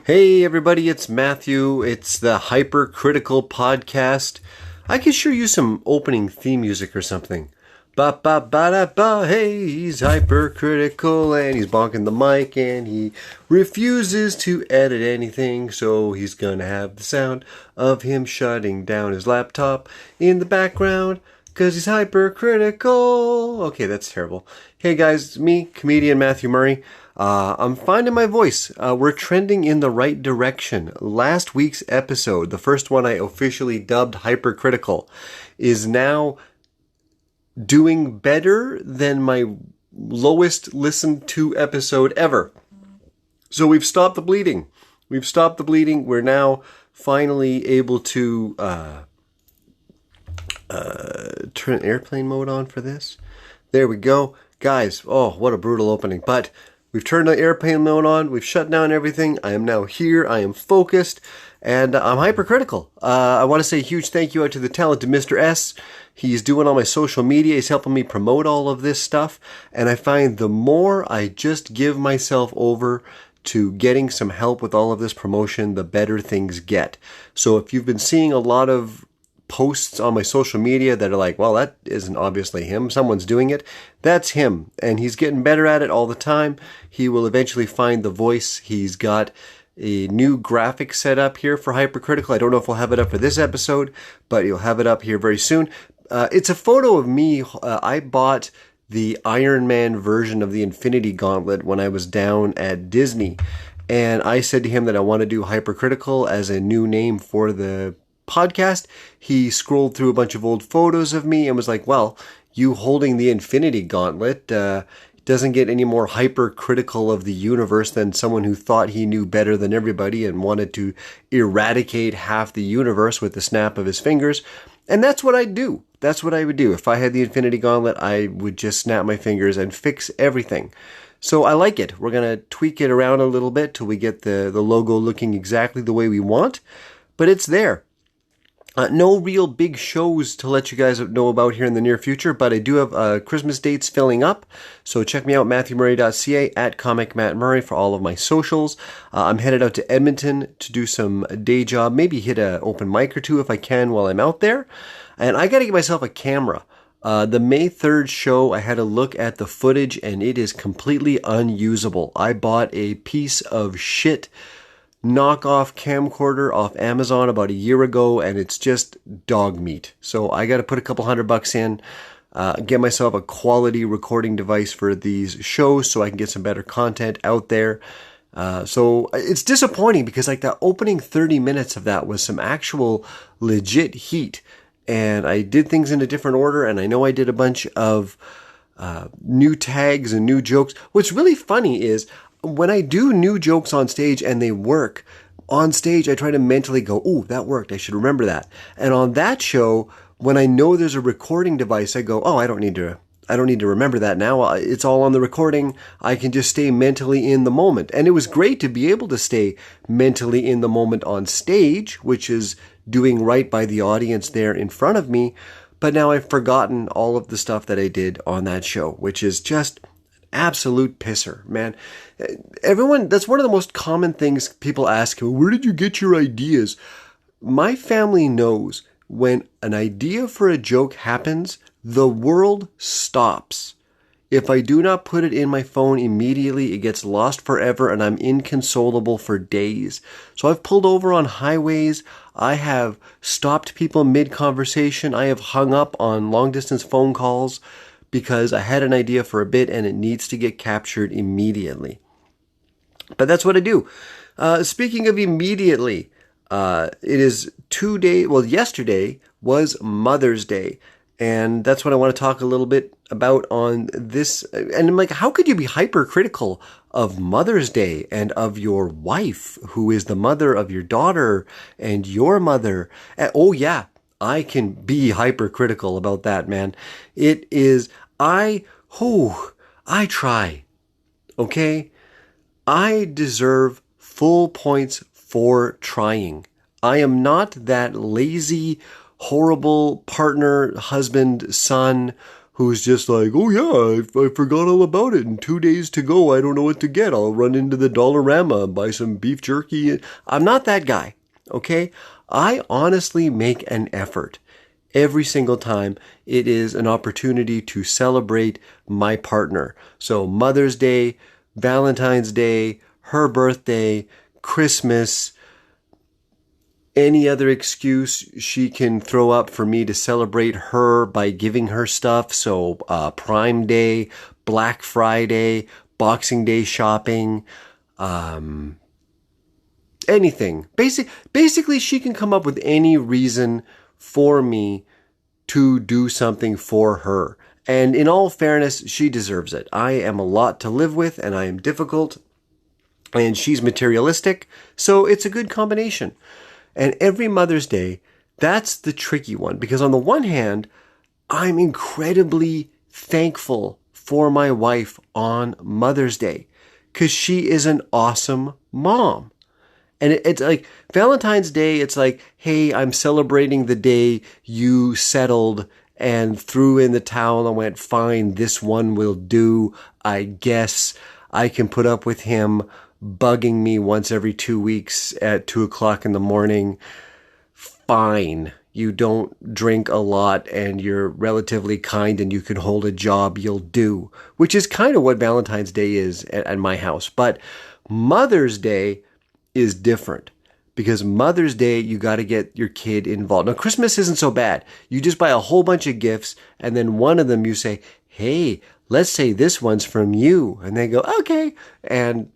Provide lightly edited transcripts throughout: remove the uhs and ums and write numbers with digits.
Hey everybody, it's Matthew. It's the Hypercritical podcast. I could sure use some opening theme music or something. Ba ba ba da ba. Hey, he's hypercritical and he's bonking the mic and he refuses to edit anything, so he's gonna have the sound of him shutting down his laptop in the background. 'Cause he's hypercritical. Okay, that's terrible. Hey guys, it's me, comedian Matthew Murray. I'm finding my voice. We're trending in the right direction. Last week's episode, the first one I officially dubbed Hypercritical, is now doing better than my lowest listened to episode ever. So we've stopped the bleeding. We're now finally able to turn airplane mode on for this. There we go. Guys, oh, what a brutal opening. But we've turned the airplane mode on. We've shut down everything. I am now here. I am focused. And I'm hypercritical. I want to say a huge thank you out to the talented Mr. S. He's doing all my social media. He's helping me promote all of this stuff. And I find the more I just give myself over to getting some help with all of this promotion, the better things get. So if you've been seeing a lot of posts on my social media that are like, well, that isn't obviously him, someone's doing it, that's him, and he's getting better at it all the time. He will eventually find the voice. He's got a new graphic set up here for Hypercritical. I don't know if we'll have it up for this episode, but you'll have it up here very soon. It's a photo of me. I bought the Iron Man version of the Infinity Gauntlet when I was down at Disney, and I said to him that I want to do Hypercritical as a new name for the podcast. He scrolled through a bunch of old photos of me and was like, well, you holding the Infinity Gauntlet doesn't get any more hypercritical of the universe than someone who thought he knew better than everybody and wanted to eradicate half the universe with the snap of his fingers. And that's what I'd do. That's what I would do. If I had the Infinity Gauntlet, I would just snap my fingers and fix everything. So I like it. We're going to tweak it around a little bit till we get the logo looking exactly the way we want. But it's there. No real big shows to let you guys know about here in the near future, but I do have Christmas dates filling up. So check me out, MatthewMurray.ca, at Comic Matt Murray for all of my socials. I'm headed out to Edmonton to do some day job, maybe hit an open mic or two if I can while I'm out there. And I got to get myself a camera. The May 3rd show, I had a look at the footage and it is completely unusable. I bought a piece of shit knockoff camcorder off Amazon about a year ago, and it's just dog meat. So I got to put a couple $100 in, get myself a quality recording device for these shows so I can get some better content out there. So it's disappointing because like the opening 30 minutes of that was some actual legit heat, and I did things in a different order, and I know I did a bunch of new tags and new jokes. What's really funny is when I do new jokes on stage and they work, on stage I try to mentally go, ooh, that worked, I should remember that. And on that show, when I know there's a recording device, I go, oh, I don't need to remember that now. It's all on the recording. I can just stay mentally in the moment. And it was great to be able to stay mentally in the moment on stage, which is doing right by the audience there in front of me. But now I've forgotten all of the stuff that I did on that show, which is just absolute pisser, man. Everyone, that's one of the most common things people ask, where did you get your ideas? My family knows when an idea for a joke happens, the world stops. If I do not put it in my phone immediately, it gets lost forever and I'm inconsolable for days. So I've pulled over on highways. I have stopped people mid-conversation. I have hung up on long-distance phone calls because I had an idea for a bit and it needs to get captured immediately. But that's what I do. Speaking of immediately, it is yesterday was Mother's Day. And that's what I want to talk a little bit about on this. And I'm like, how could you be hypercritical of Mother's Day and of your wife, who is the mother of your daughter and your mother? And, oh yeah, I can be hypercritical about that, man. It is, I try, okay? I deserve full points for trying. I am not that lazy, horrible partner, husband, son who's just like, oh yeah, I forgot all about it. In 2 days to go, I don't know what to get. I'll run into the Dollarama and buy some beef jerky. I'm not that guy, okay? I honestly make an effort every single time it is an opportunity to celebrate my partner. So Mother's Day, Valentine's Day, her birthday, Christmas, any other excuse she can throw up for me to celebrate her by giving her stuff. So Prime Day, Black Friday, Boxing Day shopping, anything. Basically, she can come up with any reason for me to do something for her. And in all fairness, she deserves it. I am a lot to live with, and I am difficult, and she's materialistic, so it's a good combination. And every Mother's Day, that's the tricky one, because on the one hand, I'm incredibly thankful for my wife on Mother's Day, because she is an awesome mom. And it's like Valentine's Day, it's like, hey, I'm celebrating the day you settled and threw in the towel and went, fine, this one will do. I guess I can put up with him bugging me once every 2 weeks at 2:00 in the morning. Fine. You don't drink a lot and you're relatively kind and you can hold a job, you'll do. Which is kind of what Valentine's Day is at my house. But Mother's Day is different, because Mother's Day, you got to get your kid involved. Now, Christmas isn't so bad. You just buy a whole bunch of gifts, and then one of them you say, hey, let's say this one's from you. And they go, okay. And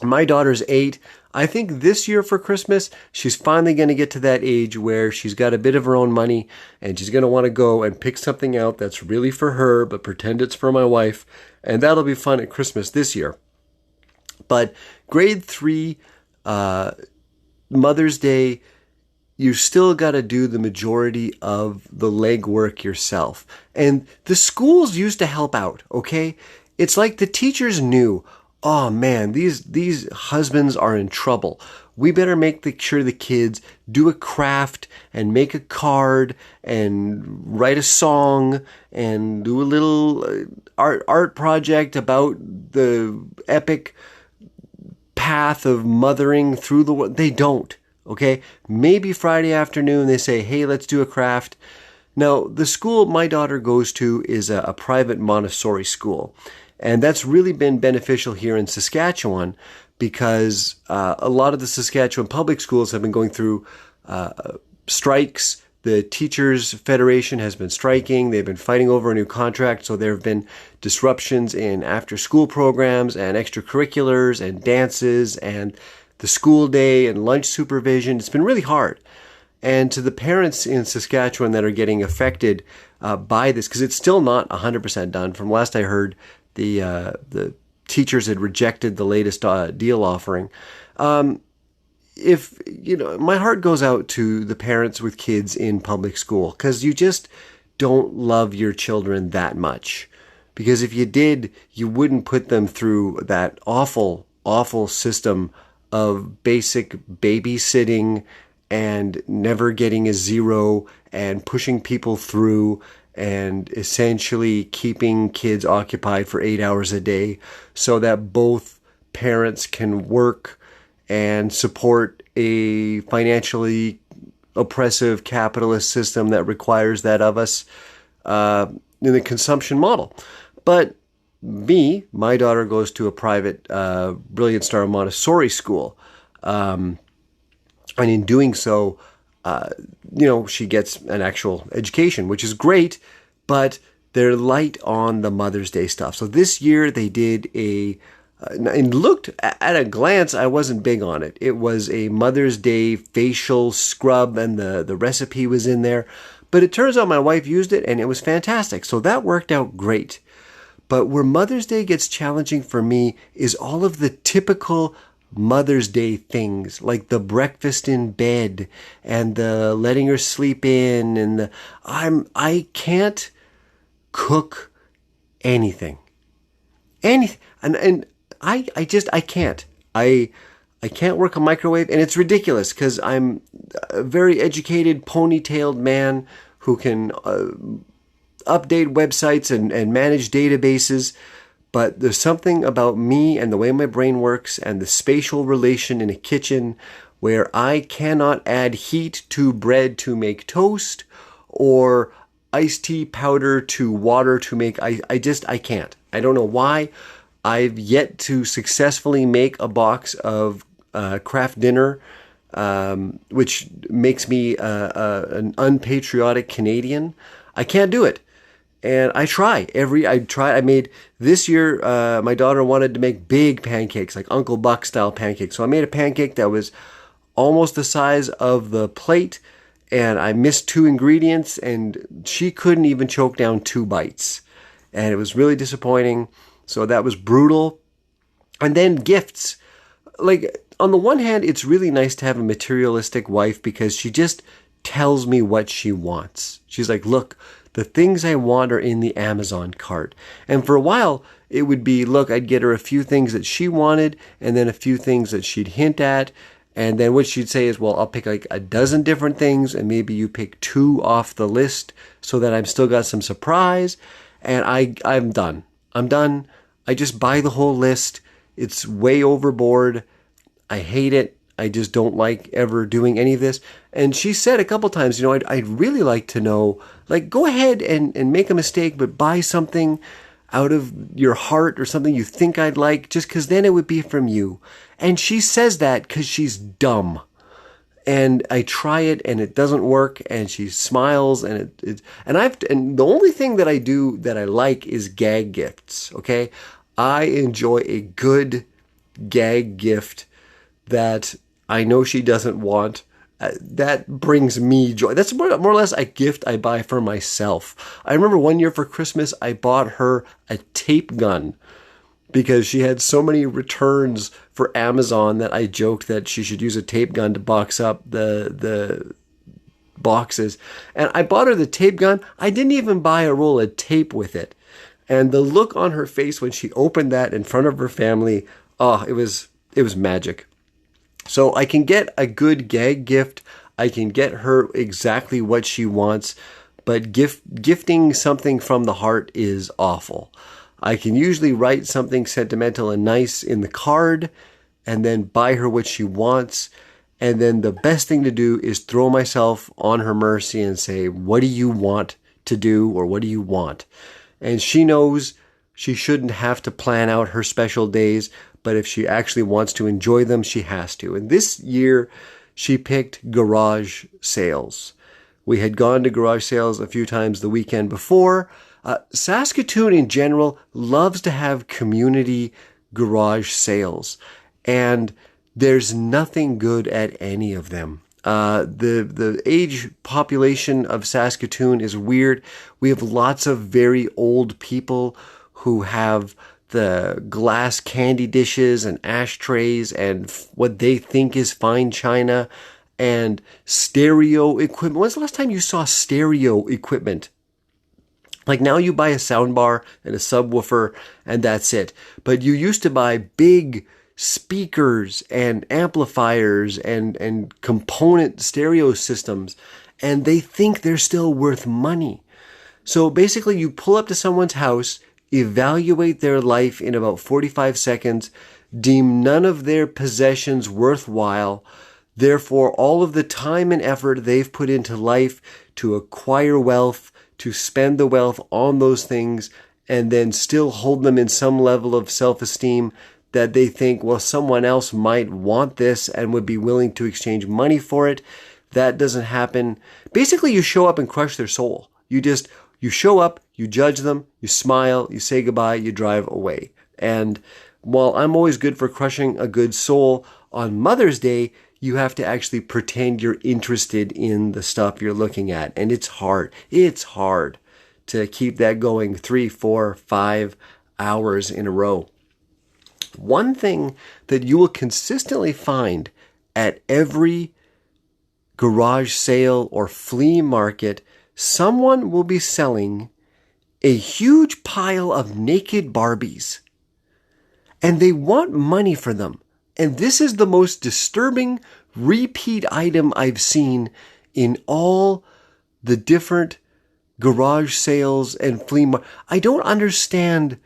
my daughter's 8. I think this year for Christmas, she's finally going to get to that age where she's got a bit of her own money, and she's going to want to go and pick something out that's really for her, but pretend it's for my wife. And that'll be fun at Christmas this year. But grade 3, Mother's Day, you still got to do the majority of the legwork yourself. And the schools used to help out, okay? It's like the teachers knew, oh man, these husbands are in trouble. We better make sure the kids do a craft and make a card and write a song and do a little art project about the epic path of mothering through the world. They don't, okay? Maybe Friday afternoon they say, hey, let's do a craft. Now, the school my daughter goes to is a private Montessori school. And that's really been beneficial here in Saskatchewan, because a lot of the Saskatchewan public schools have been going through strikes. The Teachers Federation has been striking. They've been fighting over a new contract. So there have been disruptions in after-school programs and extracurriculars and dances and the school day and lunch supervision. It's been really hard. And to the parents in Saskatchewan that are getting affected by this, because it's still not 100% done. From last I heard, the teachers had rejected the latest deal offering. If my heart goes out to the parents with kids in public school, because you just don't love your children that much. Because if you did, you wouldn't put them through that awful, awful system of basic babysitting and never getting a 0 and pushing people through and essentially keeping kids occupied for 8 hours a day so that both parents can work and support a financially oppressive capitalist system that requires that of us in the consumption model. But my daughter goes to a private Brilliant Star Montessori school. And in doing so, she gets an actual education, which is great, but they're light on the Mother's Day stuff. So this year they did and looked at a glance, I wasn't big on it. It was a Mother's Day facial scrub, and the recipe was in there. But it turns out my wife used it, and it was fantastic. So that worked out great. But where Mother's Day gets challenging for me is all of the typical Mother's Day things, like the breakfast in bed and the letting her sleep in, and I can't cook anything. And I can't. I can't work a microwave, and it's ridiculous because I'm a very educated, ponytailed man who can update websites and manage databases. But there's something about me and the way my brain works and the spatial relation in a kitchen where I cannot add heat to bread to make toast or iced tea powder to water to make, I can't. I don't know why. I've yet to successfully make a box of Kraft Dinner, which makes me an unpatriotic Canadian. I can't do it. And I made this year, my daughter wanted to make big pancakes, like Uncle Buck style pancakes. So I made a pancake that was almost the size of the plate, and I missed 2 ingredients, and she couldn't even choke down 2 bites. And it was really disappointing. So that was brutal. And then gifts. Like, on the one hand, it's really nice to have a materialistic wife because she just tells me what she wants. She's like, look, the things I want are in the Amazon cart. And for a while, it would be, look, I'd get her a few things that she wanted and then a few things that she'd hint at. And then what she'd say is, well, I'll pick like a dozen different things and maybe you pick 2 off the list so that I've still got some surprise. And I'm done. I'm done. I just buy the whole list. It's way overboard. I hate it. I just don't like ever doing any of this. And she said a couple times, I'd really like to know, like, go ahead and make a mistake, but buy something out of your heart or something you think I'd like, just because then it would be from you. And she says that because she's dumb. And I try it and it doesn't work, and she smiles and and the only thing that I do that I like is gag gifts. Okay. I enjoy a good gag gift that I know she doesn't want. That brings me joy. That's more or less a gift I buy for myself. I remember one year for Christmas, I bought her a tape gun because she had so many returns for Amazon that I joked that she should use a tape gun to box up the boxes. And I bought her the tape gun. I didn't even buy a roll of tape with it. And the look on her face when she opened that in front of her family, it was magic. So I can get a good gag gift. I can get her exactly what she wants, but gifting something from the heart is awful. I can usually write something sentimental and nice in the card and then buy her what she wants. And then the best thing to do is throw myself on her mercy and say, what do you want to do, or what do you want? And she knows she shouldn't have to plan out her special days, but if she actually wants to enjoy them, she has to. And this year, she picked garage sales. We had gone to garage sales a few times the weekend before. Saskatoon in general loves to have community garage sales, and there's nothing good at any of them. The age population of Saskatoon is weird. We have lots of very old people who have the glass candy dishes and ashtrays and what they think is fine china and stereo equipment. When's the last time you saw stereo equipment? Like, now you buy a soundbar and a subwoofer and that's it. But you used to buy big speakers and amplifiers and component stereo systems, and they think they're still worth money. So basically, you pull up to someone's house, evaluate their life in about 45 seconds, deem none of their possessions worthwhile. Therefore, all of the time and effort they've put into life to acquire wealth, to spend the wealth on those things, and then still hold them in some level of self-esteem that they think, well, someone else might want this and would be willing to exchange money for it. That doesn't happen. Basically, you show up and crush their soul. You show up, you judge them, you smile, you say goodbye, you drive away. And while I'm always good for crushing a good soul, on Mother's Day, you have to actually pretend you're interested in the stuff you're looking at. And it's hard. It's hard to keep that going 3, 4, 5 hours in a row. One thing that you will consistently find at every garage sale or flea market, someone will be selling a huge pile of naked Barbies. And they want money for them. And this is the most disturbing repeat item I've seen in all the different garage sales and I don't understand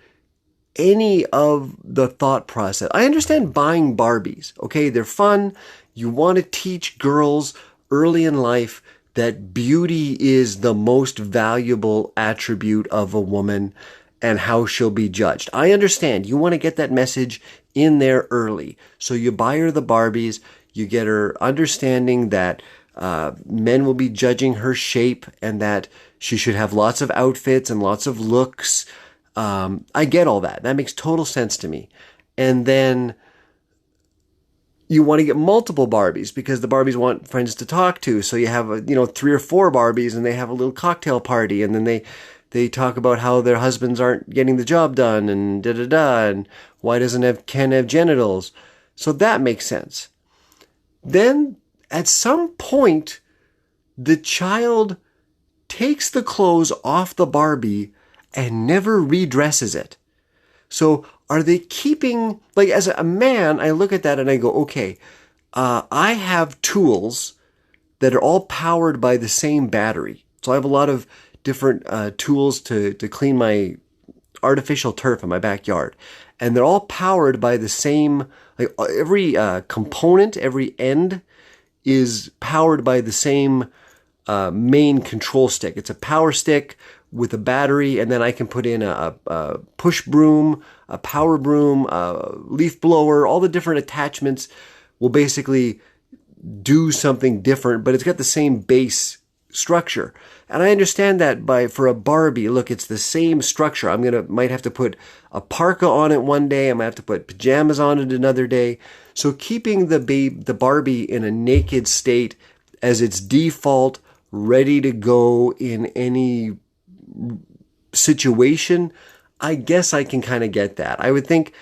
any of the thought process. I understand buying Barbies. Okay, they're fun. You want to teach girls early in life that beauty is the most valuable attribute of a woman and how she'll be judged. I understand. You want to get that message in there early. So you buy her the Barbies. You get her understanding that men will be judging her shape and that she should have lots of outfits and lots of looks. I get all that. That makes total sense to me. And then you want to get multiple Barbies because the Barbies want friends to talk to. So you have, 3 or 4 Barbies and they have a little cocktail party and then they talk about how their husbands aren't getting the job done and da-da-da and why doesn't Ken have genitals. So that makes sense. Then at some point, the child takes the clothes off the Barbie and never redresses it. So are they keeping, like as a man, I look at that and I go, okay, I have tools that are all powered by the same battery. So I have a lot of different tools to clean my artificial turf in my backyard. And they're all powered by the same, like every component, every end is powered by the same main control stick. It's a power stick with a battery, and then I can put in a push broom, a power broom, a leaf blower. All the different attachments will basically do something different, but it's got the same base structure. And I understand that for a Barbie, look, it's the same structure. Might have to put a parka on it one day. I might have to put pajamas on it another day. So keeping the Barbie in a naked state as its default, ready to go in any situation, I guess I can kind of get that. I would think,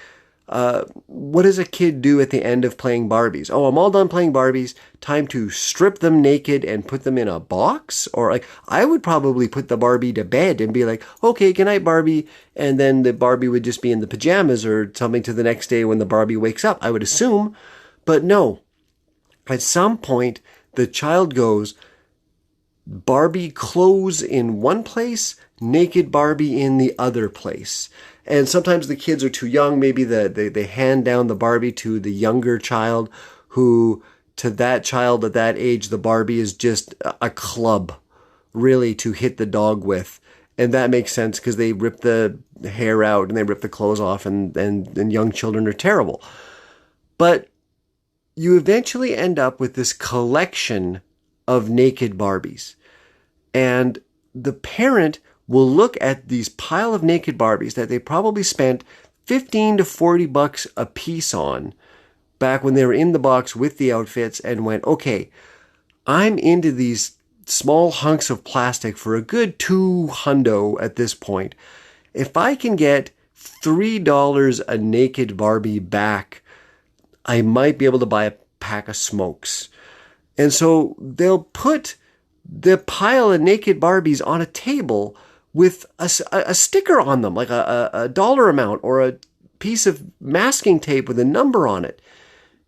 what does a kid do at the end of playing Barbies? Oh, I'm all done playing Barbies. Time to strip them naked and put them in a box? Or like, I would probably put the Barbie to bed and be like, okay, good night, Barbie. And then the Barbie would just be in the pajamas or something to the next day when the Barbie wakes up, I would assume. But no, at some point, the child goes, Barbie clothes in one place, naked Barbie in the other place. And sometimes the kids are too young. Maybe they hand down the Barbie to the younger child who, to that child at that age, the Barbie is just a club, really, to hit the dog with. And that makes sense because they rip the hair out and they rip the clothes off and young children are terrible. But you eventually end up with this collection of naked Barbies. And the parent will look at these pile of naked Barbies that they probably spent $15 to $40 a piece on back when they were in the box with the outfits and went, okay, I'm into these small hunks of plastic for a good $200 at this point. If I can get $3 a naked Barbie back, I might be able to buy a pack of smokes. And so they'll put the pile of naked Barbies on a table with a sticker on them, like a dollar amount or a piece of masking tape with a number on it,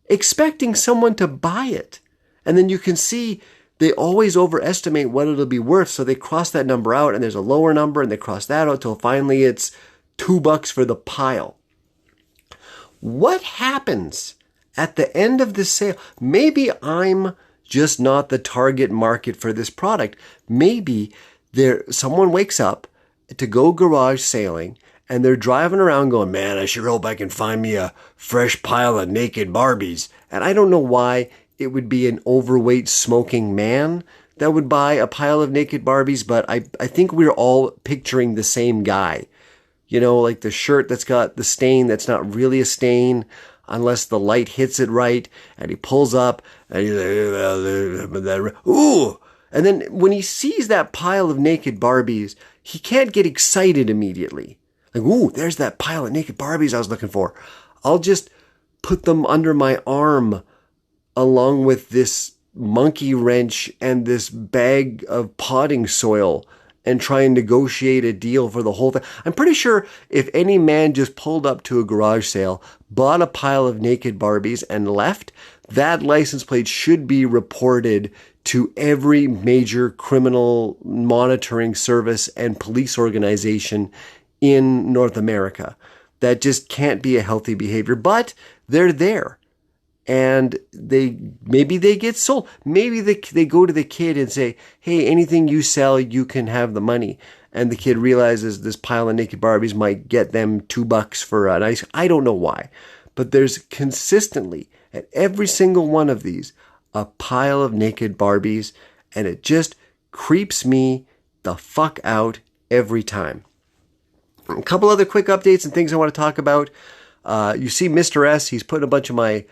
expecting someone to buy it. And then you can see they always overestimate what it'll be worth. So they cross that number out and there's a lower number and they cross that out till finally it's $2 for the pile. What happens at the end of the sale? Maybe I'm just not the target market for this product. Maybe someone wakes up to go garage sailing and they're driving around going, man, I sure hope I can find me a fresh pile of naked Barbies. And I don't know why it would be an overweight smoking man that would buy a pile of naked Barbies, but I think we're all picturing the same guy. Like the shirt that's got the stain that's not really a stain, unless the light hits it right, and he pulls up, and he's like, ooh! And then when he sees that pile of naked Barbies, he can't get excited immediately. Like, ooh, there's that pile of naked Barbies I was looking for. I'll just put them under my arm along with this monkey wrench and this bag of potting soil and try and negotiate a deal for the whole thing. I'm pretty sure if any man just pulled up to a garage sale, bought a pile of naked Barbies and left, that license plate should be reported to every major criminal monitoring service and police organization in North America. That just can't be a healthy behavior, but they're there. And maybe they get sold. Maybe they go to the kid and say, hey, anything you sell, you can have the money. And the kid realizes this pile of naked Barbies might get them $2 for an ice. I don't know why. But there's consistently, at every single one of these, a pile of naked Barbies. And it just creeps me the fuck out every time. A couple other quick updates and things I want to talk about. You see Mr. S, he's putting a bunch of my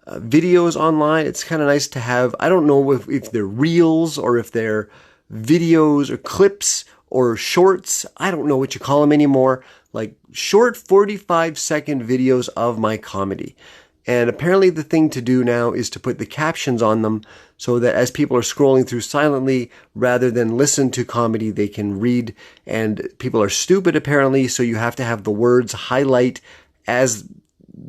videos online. It's kind of nice to have. I don't know if they're reels or if they're videos or clips or shorts. I don't know what you call them anymore. Like short 45-second videos of my comedy. And apparently the thing to do now is to put the captions on them so that as people are scrolling through silently, rather than listen to comedy, they can read. And people are stupid apparently, so you have to have the words highlight as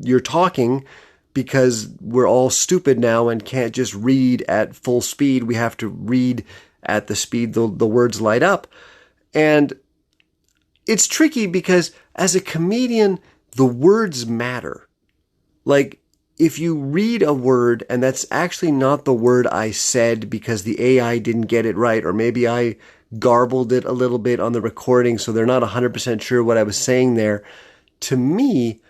you're talking, because we're all stupid now and can't just read at full speed. We have to read at the speed the words light up. And it's tricky because as a comedian, the words matter. Like, if you read a word and that's actually not the word I said because the AI didn't get it right, or maybe I garbled it a little bit on the recording so they're not 100% sure what I was saying there, to me,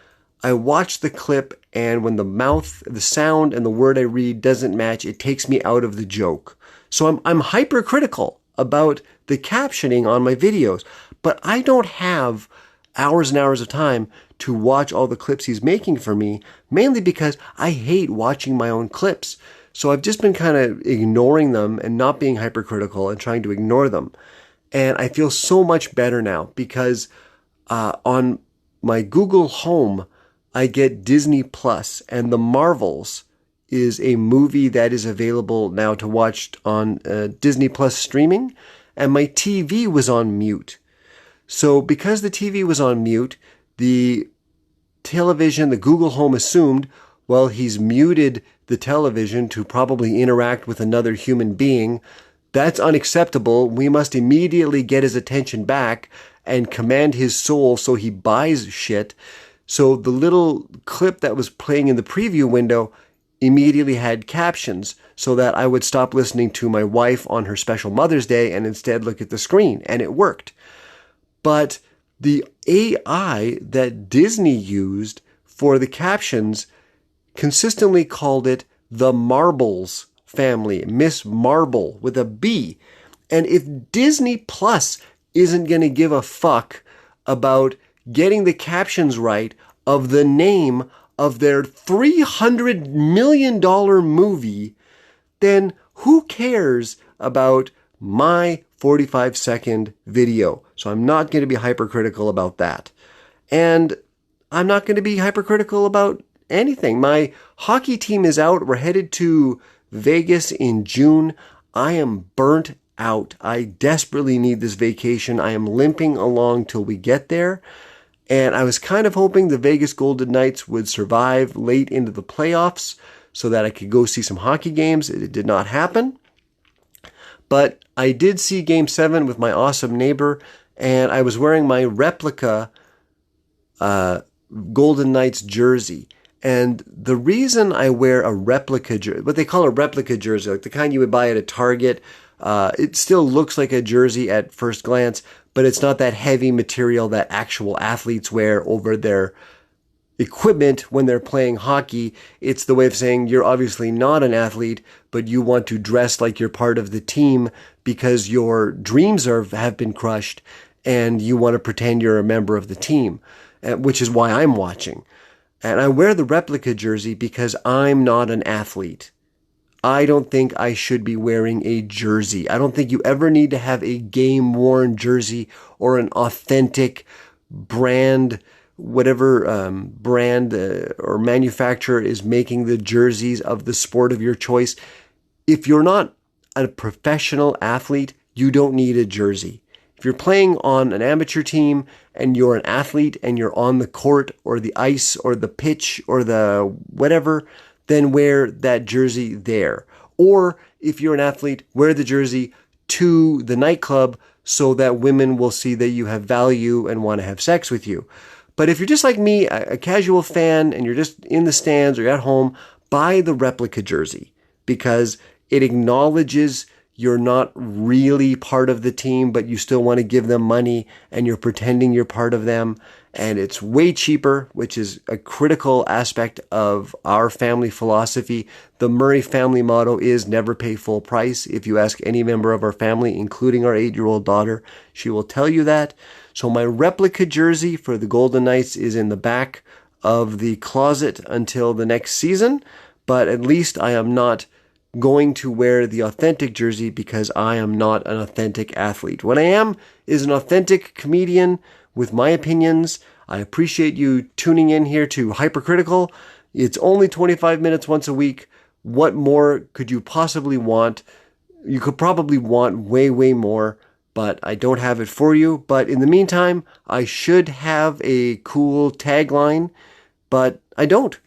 I watch the clip, and when the sound and the word I read doesn't match, it takes me out of the joke. So I'm hypercritical about the captioning on my videos, but I don't have hours and hours of time to watch all the clips he's making for me, mainly because I hate watching my own clips. So I've just been kind of ignoring them and not being hypercritical and trying to ignore them. And I feel so much better now because on my Google Home, I get Disney Plus, and The Marvels is a movie that is available now to watch on Disney Plus streaming, and my TV was on mute. So because the TV was on mute, the television, the Google Home assumed, well, he's muted the television to probably interact with another human being. That's unacceptable. We must immediately get his attention back and command his soul so he buys shit. So the little clip that was playing in the preview window immediately had captions so that I would stop listening to my wife on her special Mother's Day and instead look at the screen. And it worked. But the AI that Disney used for the captions consistently called it the Marbles family, Miss Marble with a B. And if Disney Plus isn't going to give a fuck about getting the captions right of the name of their $300 million movie, then who cares about my 45-second video? So I'm not going to be hypercritical about that. And I'm not going to be hypercritical about anything. My hockey team is out. We're headed to Vegas in June. I am burnt out. I desperately need this vacation. I am limping along till we get there. And I was kind of hoping the Vegas Golden Knights would survive late into the playoffs so that I could go see some hockey games. It did not happen. But I did see Game 7 with my awesome neighbor, and I was wearing my replica Golden Knights jersey. And the reason I wear a replica jersey, what they call a replica jersey, like the kind you would buy at a Target, it still looks like a jersey at first glance, but it's not that heavy material that actual athletes wear over their equipment when they're playing hockey. It's the way of saying you're obviously not an athlete, but you want to dress like you're part of the team because your dreams have been crushed and you want to pretend you're a member of the team, which is why I'm watching. And I wear the replica jersey because I'm not an athlete. I don't think I should be wearing a jersey. I don't think you ever need to have a game-worn jersey or an authentic brand, whatever brand or manufacturer is making the jerseys of the sport of your choice. If you're not a professional athlete, you don't need a jersey. If you're playing on an amateur team and you're an athlete and you're on the court or the ice or the pitch or the whatever, then wear that jersey there. Or if you're an athlete, wear the jersey to the nightclub so that women will see that you have value and want to have sex with you. But if you're just like me, a casual fan, and you're just in the stands or you're at home, buy the replica jersey because it acknowledges you're not really part of the team, but you still want to give them money and you're pretending you're part of them. And it's way cheaper, which is a critical aspect of our family philosophy. The Murray family motto is never pay full price. If you ask any member of our family, including our 8-year-old daughter, she will tell you that. So my replica jersey for the Golden Knights is in the back of the closet until the next season, but at least I am not going to wear the authentic jersey because I am not an authentic athlete. What I am is an authentic comedian with my opinions. I appreciate you tuning in here to Hypercritical. It's only 25 minutes once a week. What more could you possibly want? You could probably want way, way more, but I don't have it for you. But in the meantime, I should have a cool tagline, but I don't.